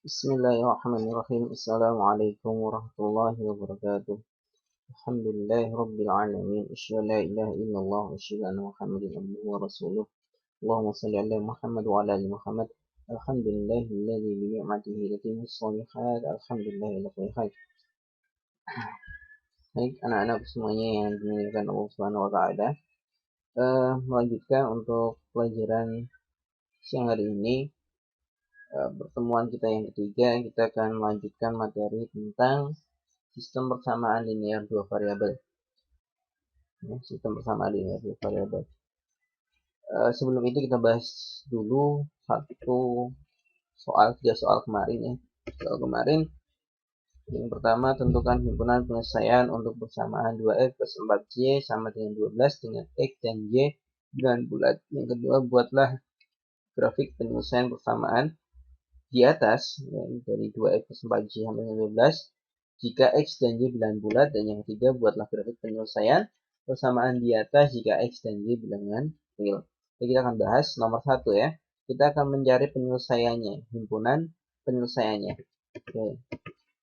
Bismillahirrahmanirrahim. Assalamualaikum warahmatullahi wabarakatuh. Alhamdulillahi rabbil alamin. Asyhadu an la ilaha illallah wa asyhadu anna Muhammadan abduhu wa rasuluh. Allahumma shalli ala Muhammad wa ala ali Muhammad. Alhamdulillahilladzi bi ni'matihi tatimmus shalihat. Alhamdulillahi ala kulli hal. Baik, anak-anak semuanya yang dimuliakan Allah Subhanahu wa taala. Melanjutkan untuk pelajaran siang hari ini. Pertemuan kita yang ketiga, kita akan melanjutkan materi tentang sistem persamaan linear dua variabel. Sistem persamaan linear dua variabel. Sebelum itu kita bahas dulu tiga soal kemarin ya. Soal kemarin yang pertama, tentukan himpunan penyelesaian untuk persamaan 2x plus 4y sama dengan 12 dengan x dan y bulan bulat. Yang kedua, buatlah grafik penyelesaian persamaan di atas ya, dari 2x plus 4y sampai dengan 12 jika x dan y bilangan bulat. Dan yang ketiga, buatlah grafik penyelesaian persamaan di atas jika x dan y bilangan real. Jadi kita akan bahas nomor 1 ya. Kita akan mencari penyelesaiannya, himpunan penyelesaiannya. Oke.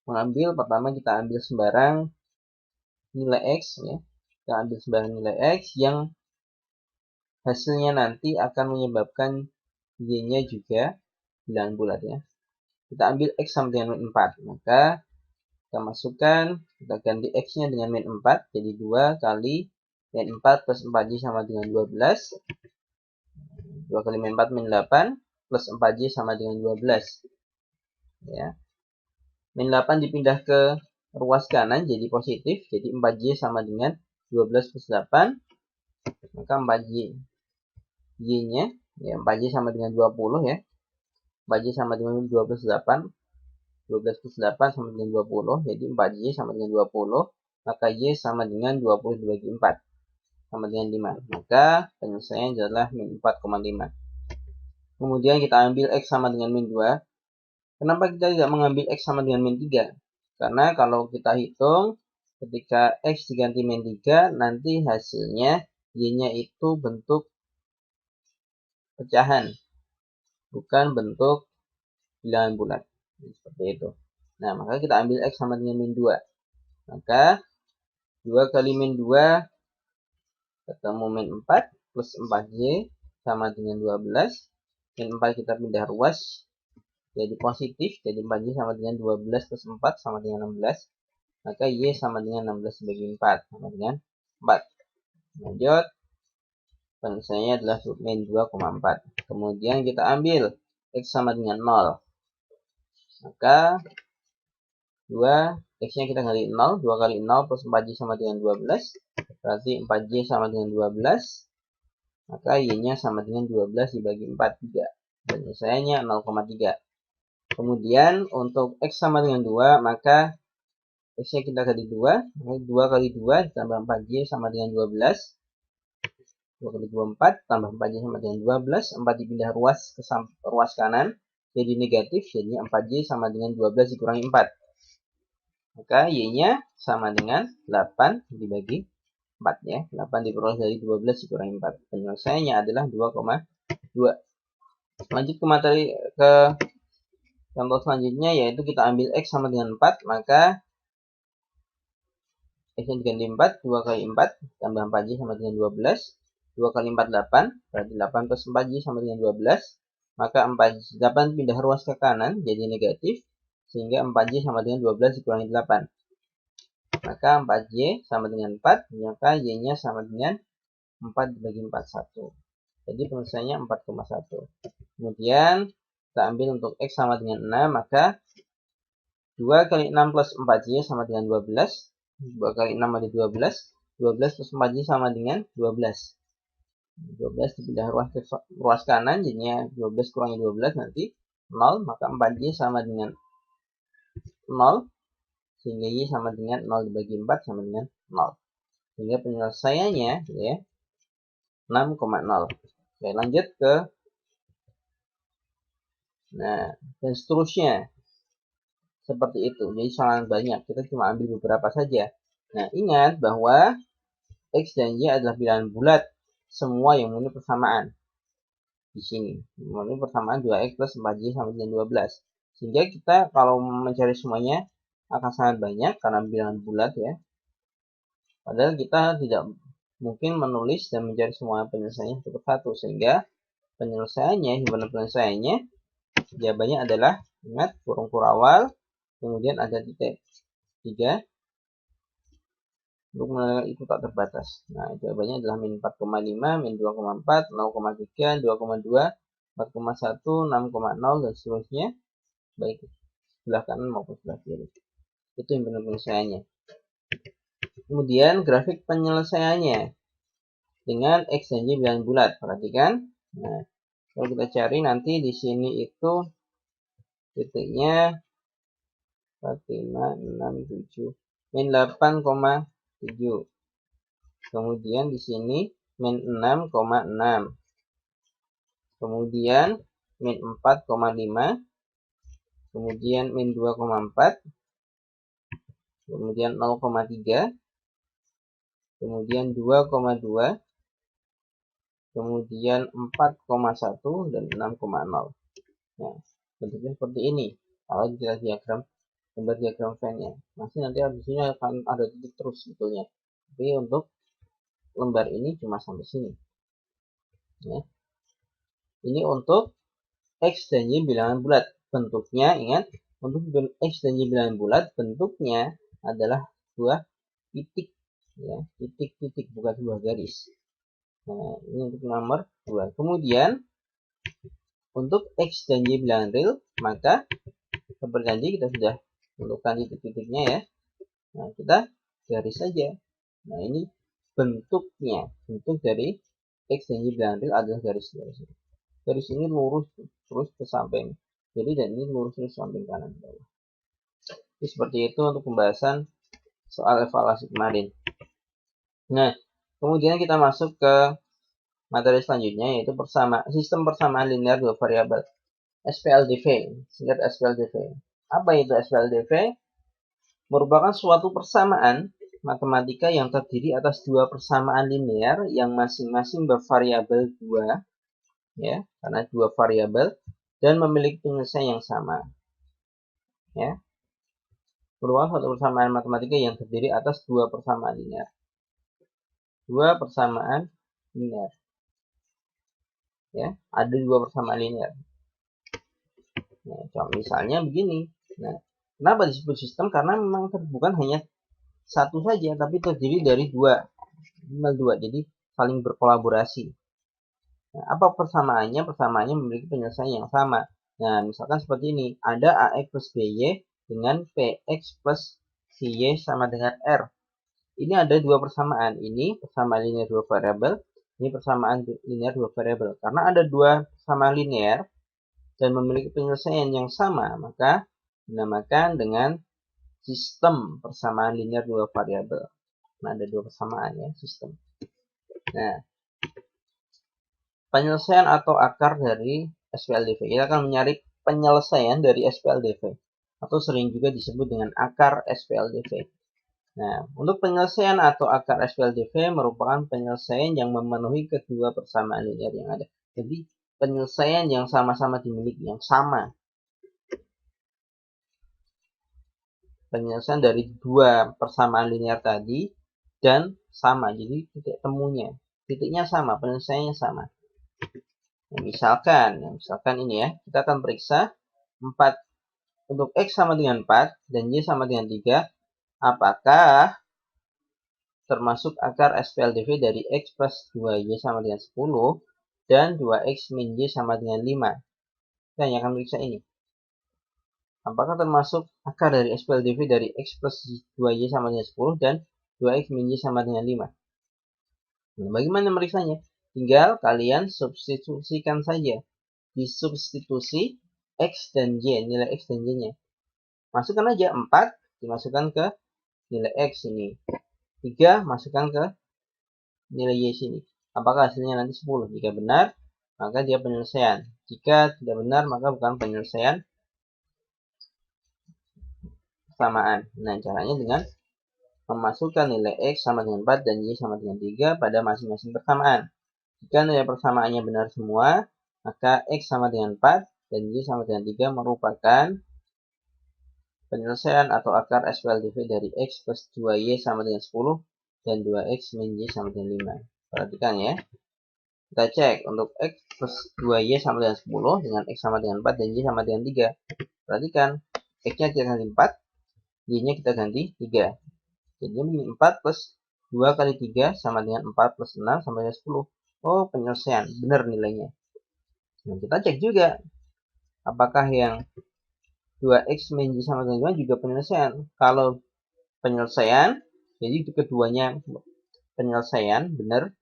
Pertama kita ambil sembarang nilai x ya. Kita ambil sembarang nilai x yang hasilnya nanti akan menyebabkan y-nya juga bilangan bulat ya. Kita ambil x sama dengan min 4. Maka kita masukkan, kita ganti x-nya dengan min 4. Jadi 2 kali min 4 plus 4y sama dengan 12. 2 kali min 4 min 8 plus 4y sama dengan 12. Ya. Min 8 dipindah ke ruas kanan jadi positif. Jadi 4y sama dengan 12 plus 8. Maka 4y y-nya ya 4y sama dengan 20 ya. 4y sama dengan 2 plus 8. 12 plus 8 sama dengan 20. Jadi 4y sama dengan 20. Maka y sama dengan 20 dibagi 4. Sama dengan 5. Maka penyelesaian adalah min 4,5. Kemudian kita ambil x sama dengan min 2. Kenapa kita tidak mengambil x sama dengan min 3? Karena kalau kita hitung, ketika x diganti min 3, nanti hasilnya y-nya itu bentuk pecahan. Bukan bentuk bilangan bulat. Seperti itu. Nah, maka kita ambil x sama dengan min 2. Maka 2 kali min 2 ketemu min 4 plus 4y sama dengan 12. Min 4 kita pindah ruas jadi positif. Jadi 4y sama dengan 12 plus 4 sama dengan 16. Maka y sama dengan 16 dibagi 4 sama dengan 4. Lanjut. Penyelesaiannya adalah min 2,4. Kemudian kita ambil x sama dengan 0. Maka 2, x-nya kita ganti 0. 2 kali 0 plus 4y sama dengan 12. Berarti 4y sama dengan 12. Maka y-nya sama dengan 12 dibagi 4, 3. Penyelesaiannya 0,3. Kemudian untuk x sama dengan 2, maka x-nya kita ganti 2. 2 kali 2 ditambah 4y sama dengan 12. 2 kali 2, 4. Tambah 4y sama dengan 12. 4 dipindah ruas ke ruas kanan. Jadi negatif. Jadi 4y sama dengan 12 dikurangi 4. Maka y-nya sama dengan 8 dibagi 4 ya. 8 diperoleh dari 12 dikurangi 4. Penyelesaiannya adalah 2,2. Lanjut ke materi ke contoh selanjutnya, yaitu kita ambil x sama dengan 4. Maka x-nya diganti 4. 2 kali 4 tambah 4y sama dengan 12. 2 kali 4, 8. Berarti 8 plus 4y sama dengan 12. Maka 8 pindah ruas ke kanan jadi negatif. Sehingga 4y sama dengan 12 dikurangi 8. Maka 4y sama dengan 4. Maka y-nya sama dengan 4 dibagi 4, 1. Jadi penyelesaiannya 4,1. Kemudian kita ambil untuk x sama dengan 6. Maka 2 kali 6 plus 4y sama dengan 12. 2 kali 6 ada 12. 12 plus 4y sama dengan 12. 12 dipindah ruas kanan. Jadinya 12 kurangi 12 nanti 0. Maka 4y sama dengan 0. Sehingga y sama dengan 0 dibagi 4 sama dengan 0. Sehingga penyelesaiannya ya 6,0. Oke, lanjut ke dan seterusnya. Seperti itu. Jadi sangat banyak. Kita cuma ambil beberapa saja. Nah, ingat bahwa x dan y adalah bilangan bulat. Semua yang memenuhi persamaan. Di sini. Memenuhi persamaan 2x plus 4y sama dengan 12. Sehingga kita kalau mencari semuanya akan sangat banyak karena bilangan bulat ya. Padahal kita tidak mungkin menulis dan mencari semua penyelesaiannya satu persatu, sehingga penyelesaiannya, himpunan penyelesaiannya, jawabannya adalah, ingat, kurung awal, kemudian ada titik 3, untuk menentukan itu tak terbatas. Nah, jawabannya adalah min 4,5, min 2,4, 0,3, 2,2, 4,1, 6,0, dan seterusnya, baik sebelah kanan maupun sebelah kiri. Itu himpunan penyelesaiannya. Kemudian grafik penyelesaiannya dengan X dan Y bilangan bulat. Perhatikan. Nah, kalau kita cari nanti di sini itu titiknya 4,567 min 8,7. Kemudian di sini min 6,6. Kemudian min 4,5. Kemudian min 2,4. Kemudian 0,3. Kemudian 2,2. Kemudian 4,1 dan 6,0. Nah, bentuknya seperti ini. Kalau kita diagram, gambar diagram Venn-nya, nanti habisnya akan ada titik terus sebetulnya. Tapi untuk lembar ini cuma sampai sini. Ya. Ini untuk X dan Y bilangan bulat. Bentuknya, ingat, untuk X dan Y bilangan bulat, bentuknya adalah sebuah titik. Ya, titik-titik, bukan sebuah garis. Nah, ini untuk nomor 2. Kemudian, untuk X dan Y bilangan real, maka seperti tadi kita sudah tentukan titik-titiknya ya. Nah, kita garis saja. Nah, ini bentuknya. Bentuk dari X dan Y bilangan real adalah garis-garis. Garis ini lurus terus ke samping kiri dan ini lurus terus samping kanan bawah. Jadi seperti itu untuk pembahasan soal evaluasi kemarin. Nah, kemudian kita masuk ke materi selanjutnya, yaitu sistem persamaan linear dua variabel, SPLDV, singkat SPLDV. Apa itu SPLDV? Merupakan suatu persamaan matematika yang terdiri atas dua persamaan linear yang masing-masing bervariabel 2, ya, karena dua variabel, dan memiliki penyelesaian yang sama. Ya, merupakan suatu persamaan matematika yang terdiri atas dua persamaan linear. Dua persamaan linear. Ya, ada dua persamaan linear. Nah, contoh misalnya begini. Nah, kenapa disebut sistem? Karena memang bukan hanya satu saja, tapi terdiri dari minimal dua. Jadi saling berkolaborasi. Nah, apa persamaannya? Persamaannya memiliki penyelesaian yang sama. Nah, misalkan seperti ini. Ada AX plus BY dengan PX plus CY sama dengan R. Ini ada dua persamaan. Ini persamaan linear dua variabel. Ini persamaan linear dua variabel. Karena ada dua persamaan linear dan memiliki penyelesaian yang sama, maka dinamakan dengan sistem persamaan linear dua variabel. Nah, ada dua persamaan ya, sistem. Nah, penyelesaian atau akar dari SPLDV. Kita akan mencari penyelesaian dari SPLDV atau sering juga disebut dengan akar SPLDV. Nah, untuk penyelesaian atau akar SPLDV merupakan penyelesaian yang memenuhi kedua persamaan linear yang ada. Jadi, penyelesaian yang sama-sama dimiliki, yang sama. Penyelesaian dari dua persamaan linear tadi dan sama. Jadi, titik temunya. Titiknya sama, penyelesaiannya sama. Nah, misalkan ini ya, kita akan periksa 4 untuk X sama dengan 4 dan Y sama dengan 3, apakah termasuk akar SPLDV dari X plus 2Y sama dengan 10 dan 2X min Y sama dengan 5. Kita hanya akan periksa ini. Apakah termasuk akar dari SPLDV dari X plus 2Y sama dengan 10 dan 2X min Y sama dengan 5? Nah, bagaimana meriksanya? Tinggal kalian substitusikan saja. Disubstitusi X dan Y, nilai X dan Y-nya. Masukkan aja 4, dimasukkan ke nilai X ini. 3, masukkan ke nilai Y sini. Apakah hasilnya nanti 10? Jika benar, maka dia penyelesaian. Jika tidak benar, maka bukan penyelesaian persamaan. Nah, caranya dengan memasukkan nilai X sama dengan 4 dan Y sama dengan 3 pada masing-masing persamaan. Jika nilai persamaannya benar semua, maka X sama dengan 4 dan Y sama dengan 3 merupakan penyelesaian atau akar SPLDV dari X plus 2Y sama dengan 10 dan 2X min Y sama dengan 5. Perhatikan ya. Kita cek untuk X plus 2Y sama dengan 10 dengan X sama dengan 4 dan Y sama dengan 3. Perhatikan, X-nya kita ganti 4, Y-nya kita ganti 3. Jadi 4 plus 2 kali 3 sama dengan 4 plus 6 sama dengan 10. Oh, penyelesaian. Benar nilainya. Nah, kita cek juga apakah yang 2X min Y sama dengan 5 juga penyelesaian. Kalau penyelesaian, jadi keduanya penyelesaian, benar,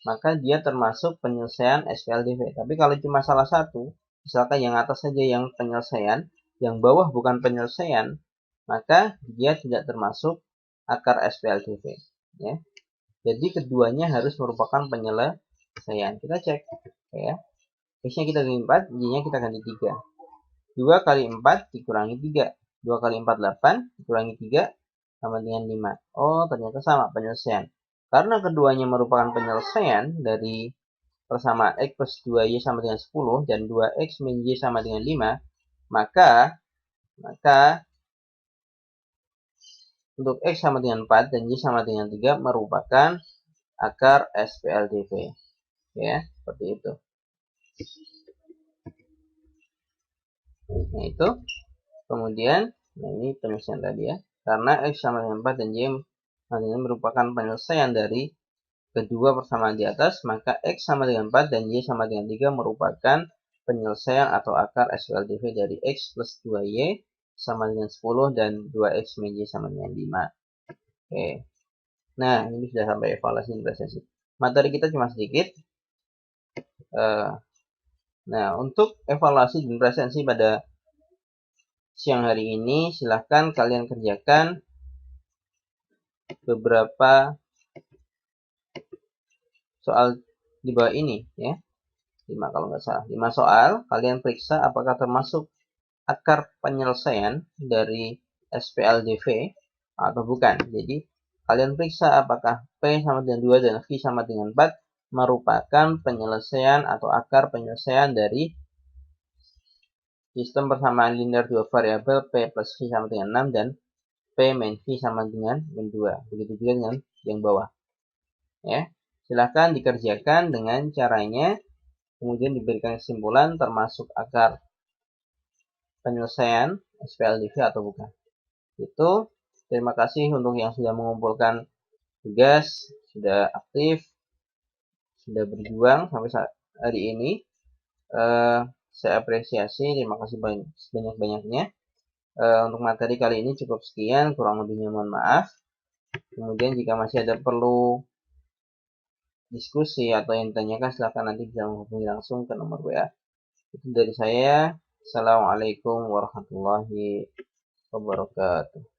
maka dia termasuk penyelesaian SPLDV. Tapi kalau cuma salah satu, misalkan yang atas saja yang penyelesaian, yang bawah bukan penyelesaian, maka dia tidak termasuk akar SPLDV. Ya. Jadi keduanya harus merupakan penyelesaian. Kita cek. Ya. X-nya kita ganti 4, Y-nya kita ganti 3. 2 kali 4 dikurangi 3. 2 kali 4, 8. Dikurangi 3 sama dengan 5. Oh, ternyata sama penyelesaian. Karena keduanya merupakan penyelesaian dari persamaan X plus 2Y sama dengan 10 dan 2X min Y sama dengan 5, maka untuk X sama dengan 4 dan Y sama dengan 3 merupakan akar SPLDV. Ya, seperti itu. Nah, itu. Kemudian, nah ini penyelesaian tadi ya. Karena X sama dengan 4 dan Y sama dengan merupakan penyelesaian dari kedua persamaan di atas, maka X sama dengan 4 dan Y sama dengan 3 merupakan penyelesaian atau akar SPLDV dari X plus 2Y sama dengan 10 dan 2X min Y sama dengan 5. Oke. Nah, ini sudah sampai evaluasi presentasi. Materi kita cuma sedikit. Nah, untuk evaluasi dan presensi pada siang hari ini, silahkan kalian kerjakan beberapa soal di bawah ini ya. 5 kalau nggak salah. 5 soal, kalian periksa apakah termasuk akar penyelesaian dari SPLDV atau bukan. Jadi, kalian periksa apakah P sama dengan 2 dan V sama dengan 4 merupakan penyelesaian atau akar penyelesaian dari sistem persamaan linear dua variabel P plus V sama dengan 6 dan P min V sama dengan min 2. Begitu juga dengan yang bawah. Ya, silahkan dikerjakan dengan caranya, kemudian diberikan kesimpulan termasuk akar penyelesaian SPLDV atau bukan. Itu, terima kasih untuk yang sudah mengumpulkan tugas, sudah aktif, sudah berjuang sampai saat hari ini. Saya apresiasi, terima kasih sebanyak-banyaknya. Untuk materi kali ini cukup sekian, kurang lebihnya mohon maaf. Kemudian jika masih ada perlu diskusi atau yang ditanyakan, silahkan nanti bisa menghubungi langsung ke nomor WA. Itu dari saya. Assalamualaikum warahmatullahi wabarakatuh.